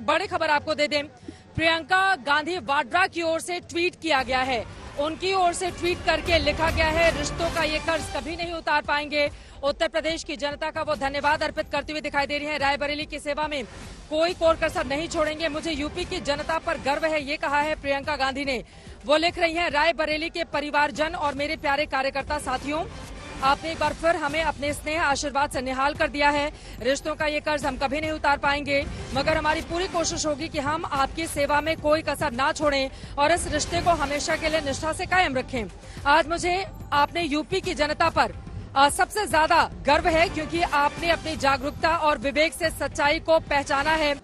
बड़ी खबर आपको दे दें, प्रियंका गांधी वाड्रा की ओर से ट्वीट किया गया है। उनकी ओर से ट्वीट करके लिखा गया है, रिश्तों का ये कर्ज कभी नहीं उतार पाएंगे। उत्तर प्रदेश की जनता का वो धन्यवाद अर्पित करते हुए दिखाई दे रही है। रायबरेली की सेवा में कोई कोर कसर नहीं छोड़ेंगे। मुझे यूपी की जनता पर गर्व है, ये कहा है प्रियंका गांधी ने। वो लिख रही हैं, रायबरेली के परिवारजन और मेरे प्यारे कार्यकर्ता साथियों, आपने एक बार फिर हमें अपने स्नेह आशीर्वाद से निहाल कर दिया है। रिश्तों का ये कर्ज हम कभी नहीं उतार पाएंगे, मगर हमारी पूरी कोशिश होगी कि हम आपकी सेवा में कोई कसर ना छोड़ें और इस रिश्ते को हमेशा के लिए निष्ठा से कायम रखें। आज मुझे आपने यूपी की जनता पर सबसे ज्यादा गर्व है, क्योंकि आपने अपनी जागरूकता और विवेक से सच्चाई को पहचाना है।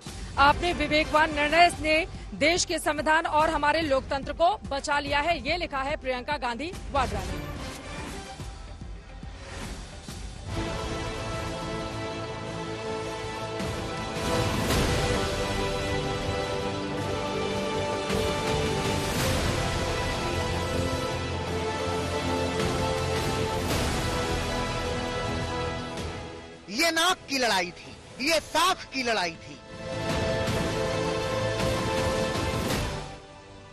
आपने विवेकवान निर्णय ने देश के संविधान और हमारे लोकतंत्र को बचा लिया है, ये लिखा है प्रियंका गांधी वाड्रा ने। ये नाक की लड़ाई थी, ये साख की लड़ाई थी।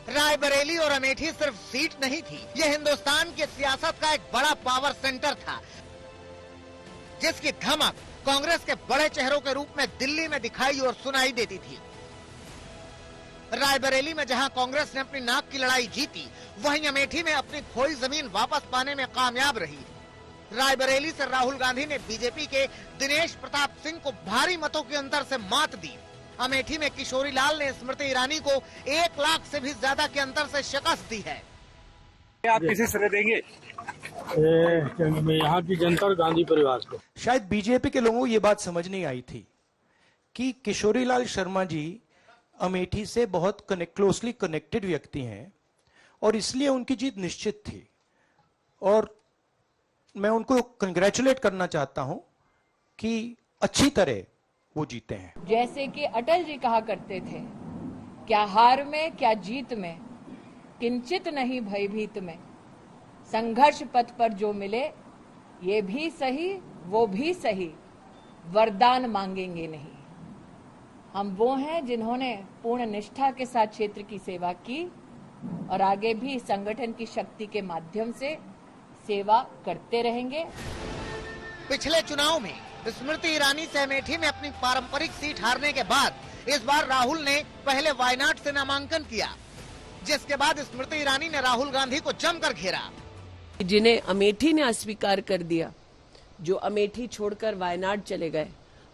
रायबरेली और अमेठी सिर्फ सीट नहीं थी, ये हिंदुस्तान की सियासत का एक बड़ा पावर सेंटर था, जिसकी धमक कांग्रेस के बड़े चेहरों के रूप में दिल्ली में दिखाई और सुनाई देती थी। रायबरेली में जहां कांग्रेस ने अपनी नाक की लड़ाई जीती, वहीं अमेठी में अपनी खोई जमीन वापस पाने में कामयाब रही। रायबरेली से राहुल गांधी ने बीजेपी के दिनेश प्रताप सिंह को भारी मतों के अंतर से मात दी। अमेठी में किशोरी लाल ने स्मृति ईरानी को 1 लाख से भी ज्यादा के अंतर से शिकस्त दी है। आप किसे श्रेय देंगे? यहाँ की जनता और गांधी परिवार को। शायद बीजेपी के लोगों को ये बात समझ नहीं आई थी कि किशोरी लाल शर्मा जी अमेठी से बहुत क्लोजली कनेक्टेड व्यक्ति हैं और इसलिए उनकी जीत निश्चित थी। और मैं उनको कंग्रेचुलेट करना चाहता हूं कि अच्छी तरह वो जीते हैं। जैसे कि अटल जी कहा करते थे, क्या हार में क्या जीत में, किंचित नहीं भयभीत में, संघर्ष पथ पर जो मिले ये भी सही वो भी सही, वरदान मांगेंगे नहीं। हम वो हैं जिन्होंने पूर्ण निष्ठा के साथ क्षेत्र की सेवा की और आगे भी संगठन की शक्ति के माध्यम से सेवा करते रहेंगे। पिछले चुनाव में स्मृति ईरानी से अमेठी में अपनी पारंपरिक सीट हारने के बाद इस बार राहुल ने पहले वायनाड से नामांकन किया, जिसके बाद स्मृति ईरानी ने राहुल गांधी को जमकर घेरा। जिन्हें अमेठी ने अस्वीकार कर दिया, जो अमेठी छोड़कर वायनाड चले गए,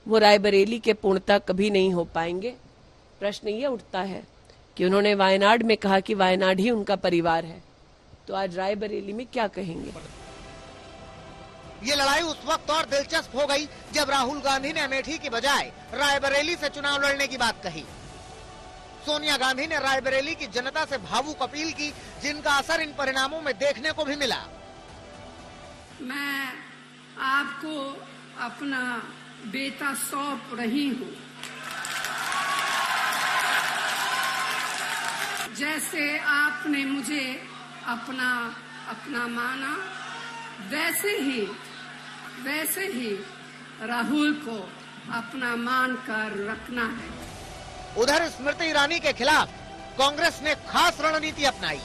वो रायबरेली के पूर्णता कभी नहीं हो पाएंगे। प्रश्न ये उठता है कि उन्होंने वायनाड में कहा कि वायनाड ही उनका परिवार है, तो आज रायबरेली में क्या कहेंगे? ये लड़ाई उस वक्त और दिलचस्प हो गई जब राहुल गांधी ने अमेठी की बजाय रायबरेली से चुनाव लड़ने की बात कही। सोनिया गांधी ने रायबरेली की जनता से भावुक अपील की, जिनका असर इन परिणामों में देखने को भी मिला। मैं आपको अपना बेटा सौंप रही हूँ। जैसे आपने मुझे अपना माना, वैसे ही राहुल को अपना मान कर रखना है। उधर स्मृति ईरानी के खिलाफ कांग्रेस ने खास रणनीति अपनाई,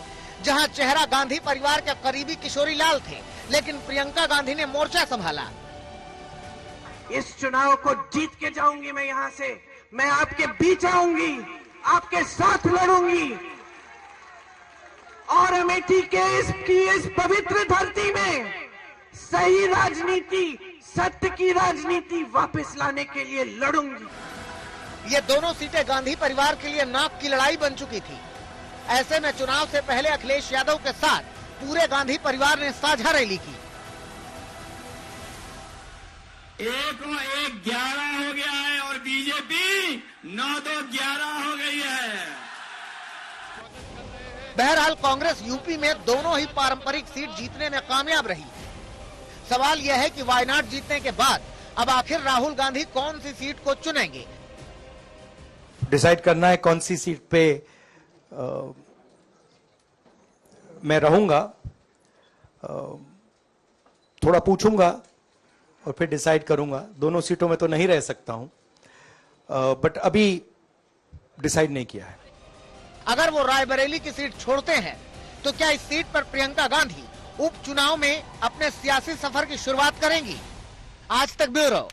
जहां चेहरा गांधी परिवार के करीबी किशोरी लाल थे, लेकिन प्रियंका गांधी ने मोर्चा संभाला। इस चुनाव को जीत के जाऊंगी मैं यहाँ से, मैं आपके बीच आऊंगी, आपके साथ लड़ूंगी और अमेठी के इस पवित्र धरती में सही राजनीति, सत्य की राजनीति वापस लाने के लिए लड़ूंगी। ये दोनों सीटें गांधी परिवार के लिए नाक की लड़ाई बन चुकी थी। ऐसे में चुनाव से पहले अखिलेश यादव के साथ पूरे गांधी परिवार ने साझा रैली की। 1-1 11 हो गया है और बीजेपी 9-2 11 हो गई है। बहरहाल कांग्रेस यूपी में दोनों ही पारंपरिक सीट जीतने में कामयाब रही। सवाल यह है कि वायनाड जीतने के बाद अब आखिर राहुल गांधी कौन सी सीट को चुनेंगे। डिसाइड करना है कौन सी सीट पे मैं रहूंगा। थोड़ा पूछूंगा और फिर डिसाइड करूंगा। दोनों सीटों में तो नहीं रह सकता हूं, बट अभी डिसाइड नहीं किया है। अगर वो रायबरेली की सीट छोड़ते हैं तो क्या इस सीट पर प्रियंका गांधी उपचुनाव में अपने सियासी सफर की शुरुआत करेंगी? आज तक ब्यूरो।